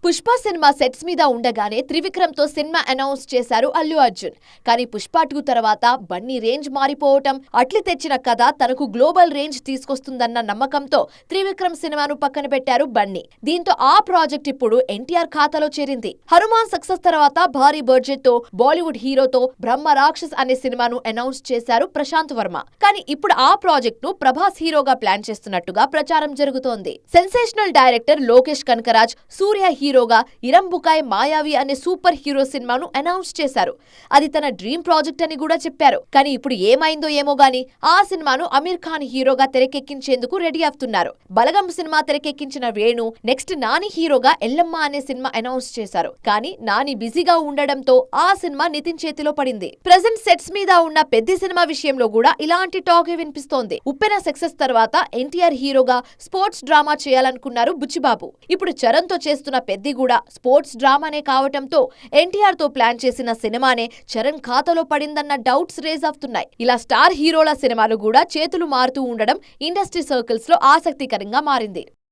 Pushpa cinema sets మీద ఉండగానే త్రివిక్రమ్ తో సినిమా అనౌన్స్ చేశారు అల్లు అర్జున్. కానీ పుష్ప 2 తర్వాత బన్నీ రేంజ్ మారిపోవటం, అట్లి తెచ్చిన కథ తనకు గ్లోబల్ రేంజ్ తీసుకొస్తుందన్న నమ్మకంతో త్రివిక్రమ్ సినిమాను పక్కన పెట్టారు బన్నీ. దీంతో ఆ ప్రాజెక్ట్ ఇప్పుడు ఎన్టీఆర్ ఖాతాలో చేరింది. హనుమాన్ సక్సెస్ తర్వాత భారీ బడ్జెట్ తో బాలీవుడ్ హీరోతో బ్రహ్మ రాక్షస్ అనే సినిమాను అనౌన్స్ చేశారు ప్రశాంత్ వర్మ. కానీ ఇప్పుడు ఆ ప్రాజెక్ట్ ను ప్రభాస్ హీరోగా ప్లాన్ చేస్తున్నట్టుగా ప్రచారం జరుగుతోంది. సెన్సేషనల్ డైరెక్టర్ లోకేష్ కనకరాజ్ సూర్య హీరోగా ఇరంబుకాయ్ మాయావి అనే సూపర్ హీరో సినిమాను అనౌన్స్ చేశారు. అది తన డ్రీమ్ ప్రాజెక్ట్ అని కూడా చెప్పారు. కానీ ఇప్పుడు ఏమైందో ఏమో గానీ ఆ సినిమాను అమీర్ ఖాన్ హీరోగా తెరకెక్కించేందుకు రెడీ అవుతున్నారు. బలగం సినిమా తెరకెక్కించిన వేణు నెక్స్ట్ నాని హీరోగా ఎల్లమ్మ అనే సినిమా అనౌన్స్ చేశారు. కానీ నాని బిజీగా ఉండడంతో ఆ సినిమా నితిన్ చేతిలో పడింది. ప్రెజెంట్ సెట్స్ మీద ఉన్న పెద్ద సినిమా విషయంలో కూడా ఇలాంటి టాకే వినిపిస్తోంది. ఉప్పెన సక్సెస్ తర్వాత ఎన్టీఆర్ హీరోగా స్పోర్ట్స్ డ్రామా చేయాలనుకున్నారు బుచ్చిబాబు. ఇప్పుడు చరణ్ తో చేస్తున్న పెద్ద కూడా స్పోర్ట్స్ డ్రామానే కావటంతో ఎన్టీఆర్ తో ప్లాన్ చేసిన సినిమానే చరణ్ ఖాతాలో పడిందన్న డౌట్స్ రేజ్ అవుతున్నాయి. ఇలా స్టార్ హీరోల సినిమాలు కూడా చేతులు మారుతూ ఉండడం ఇండస్ట్రీ సర్కిల్స్ లో ఆసక్తికరంగా మారింది.